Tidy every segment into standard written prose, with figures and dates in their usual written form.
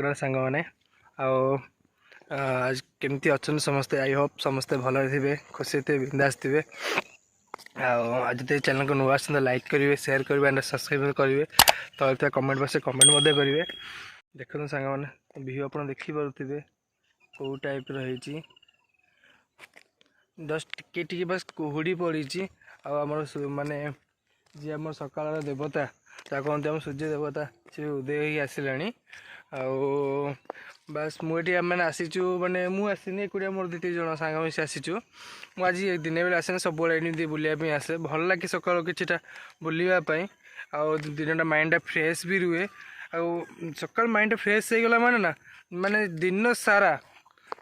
जगन्नाथ सांग मैंने आज केमती अच्छा समस्ते आई होप समस्ते भल थे खुशी थे बिंदास थे आज तो चैनल को नुआ लाइक करेंगे शेयर करेंगे एंड सब्सक्राइब करेंगे तो कमेंट बॉक्स कमेंट करेंगे देखो सांग मैंने व्यू आप देखिपे कौ टाइप रही जस्ट टिके बस कुहुड़ी पड़ी आमर माने जी आम सकाल देवता क्या कहते हम सूर्य देवता सी उदय हो आसिले बस मुझे मैंने आसीचु माने मुझे एकुटिया मोर दी तीन जन सांग मिसी आसीचु मुझे दिन बेले आसे सब बुलापी आसे भल लगे सकाल किटा बुलापी दिन माइंड फ्रेश भी रुए सकाल माइंड फ्रेश हो गला ना माने दिन सारा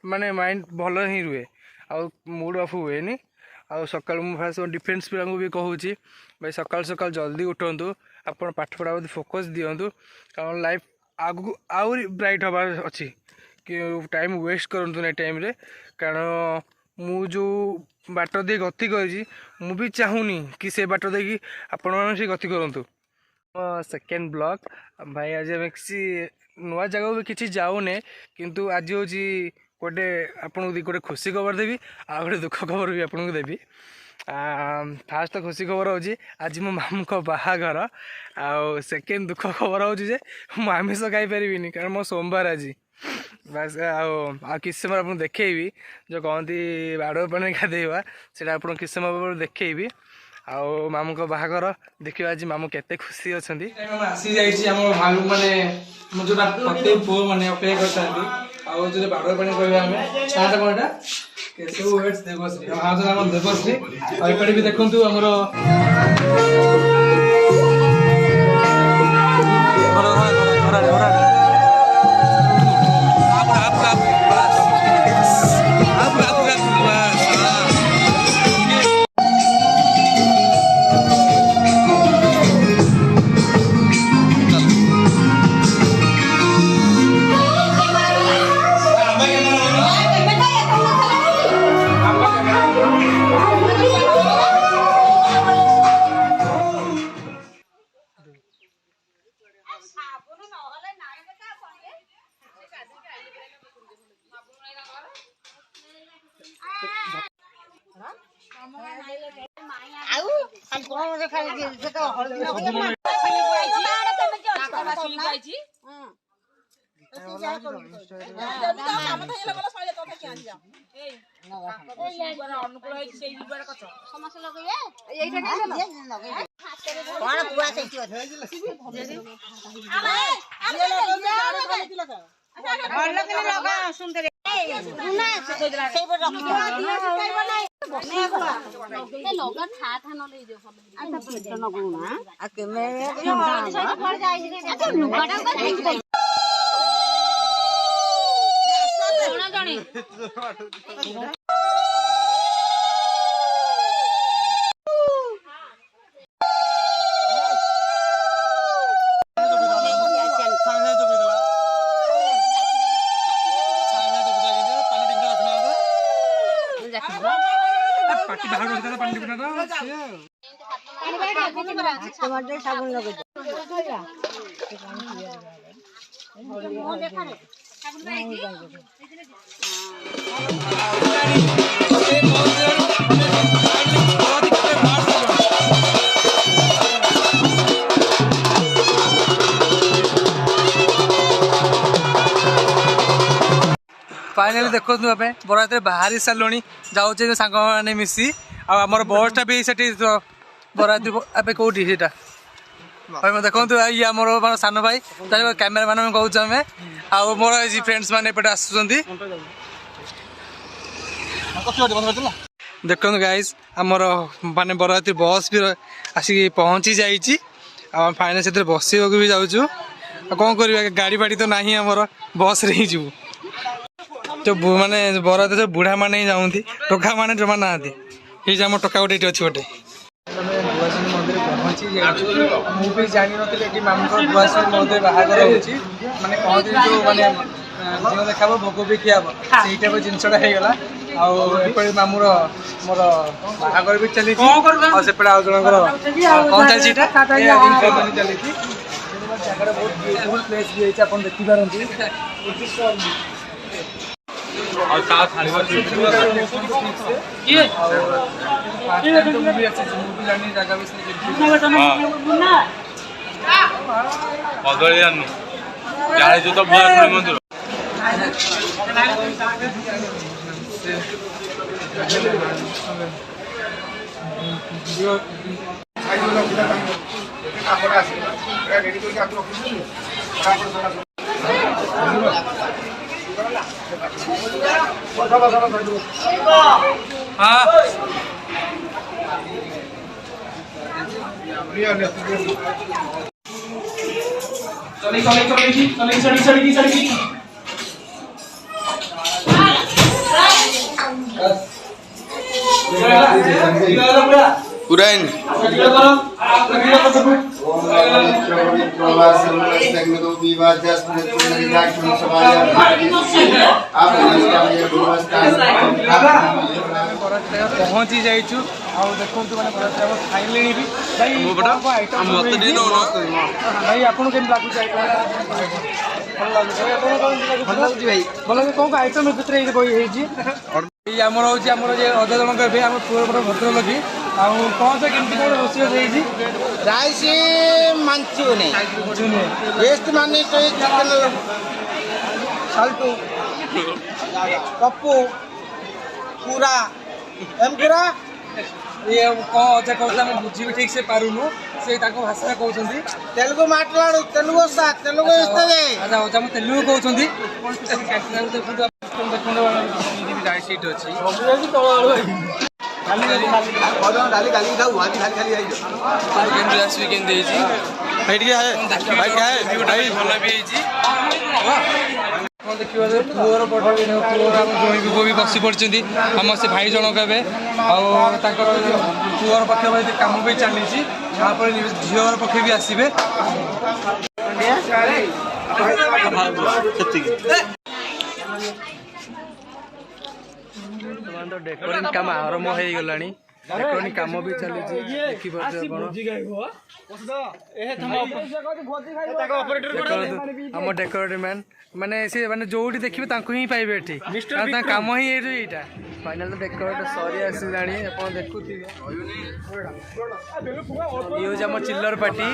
माने माइंड भल ही रुए मूड ऑफ हुए नी सकाल मुझे डिफेन्स पिला भी कहूँ भाई सकाल सकाल जल्दी उठंतु आप पाठ पढ़ा प्रति फोकस दिंतु कारण लाइफ आगु आउरी ब्राइट हबार अच्छी कि टाइम वेस्ट करूँ ना टाइम रे कारण मु जो बाट दे गति कर भी चाहूनी कि से बाट दे कि आपण से गति करूँ सेकेंड ब्लॉग भाई आज आम किसी नुआ जगह भी किसी जाऊने किंतु आज हूँ गोटे आपको गोटे खुशी खबर देवी आ गए दुख खबर भी आपको देवी फास्ट खुशी खबर हूँ आज मो मामू को बाहाघर आ सेकेंड दुख खबर हूँ जे मु आमिष खाई पारि कारण मो सोमवार आज बस आ किस समय आपको देखी जो कहती बाड़ पानी गाधेवा से आप किस समय देखी आउ मामू को बाहाघर देखिए आज मामू केते खुशी अच्छा आसी जाम भालू मैंने जो प्रत्येक पुओ मैंने अपेक्षा करते बाड़ पानी कहवा कौन केशव वेट्स देवश्री देवश्री भी देखु फाइनाली देखो बरात बाहरी सारे जाऊे सांग मैंने मिसी आमर बसटा भी से बरात ए कौटी से देखो ये आम सान भाई कैमेरा मैन कहूँ आम मोर फ्रेंड्स मैंने आसुँच देखो गाइज आमर माने बराती बस भी आसिक पहुँची जाइए फाइनाल से बसवा भी जाऊँ कौन कर गाड़ी बाड़ी तो ना आमर बस रे ही जीवु जो माने बरात जो बुढ़ा माने जाऊँगी टोका माने जमा ना ये आम टोका गोटे अच्छी गोटे मंदिर पहुँची मुझे जानी नी कि मामू बुआसी मंदिर बाहागर होती माने कहते जो माने जो देखा भोग भी खिया से टाइप जिनसा होगा आए मामूर मोर बाहागर भी चली सेपटे आउ जन कौन चलती चली जगह बहुत ब्यूटीफुल प्लेस भी है अपन देखि पारंती और ता थाली में ये भी अच्छे मूवी जानी जगह भी कदली जानू जाने तो बुआखोली मंदिर हाँ चली पुराइन पहुँची जाइचु देखो मैंने खाइले भी भाई भाई आपको केम लगुच भल कौन आइटम भितर आमर हूँ आमर अधा जन कहते आम पुअर भद्रलोकी आउ कौन से केमती कौन रोषेई राइस मंचूरियन वेस्ट माने तो चिकन साल्टू पप्पू पूरा एम पूरा ये कौन अच्छा कहता मैं बुझी भी ठीक से पारुनु से भाषा कहते तेलुगु माట్లాడు तेलुगु सा तेलुगु इस्तदे अच्छा अच्छा मैं तेलुगु कहते सीट अच्छी डाली डाली खाऊ भाजी खाली खाली आई ग्लास भी केन देई छी भाई ठीक है भाई क्या है व्यू भाई भला भी है छी कौन देखियो जे पुअर पठो पुअर हम जोई भी बसी पड़छंती हम से भाई जनक हेबे आ ताकर पुअर पक्ष भाई काम भी चली छी यहां पर झियोर पक्ष भी आसीबे तो डेकोरेशन काम आरंभ हो गलानी डेकोरेशन काम भी चली देखि आम डेकोरेटर मैन माने से माने जोटी देखिबे तांको ही पाइबे एठी मिस्टर काम ही एटा फाइनल तो डेकोरेटर सरी आसिलानी अपन देखुथिबे ये जे हम चिल्लर पार्टी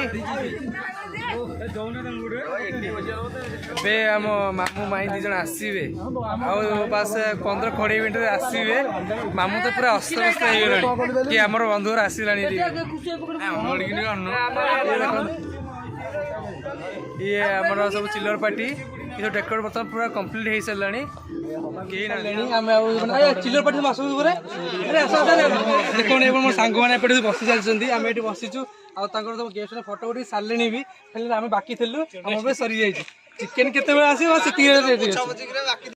बे हम मामू माई दी जन आसीबे आ पास 15-20 मिनिट आसीबे मामू तो पूरा अस्त व्यस्त हो गलानी कि हमर बंधु आसिलानी ये आमर सब चिल्लर पार्टी ये डेकोरेट बर्तमान पूरा कंप्लीट हो सारा चिल्लर पार्टी देखो मो सांग मैंने बसी चलती आम ये बसीचु आर सब गेस्ट फटो उठी सारे भी आम बाकी थी आम सरी जाइए चिकेन केत आस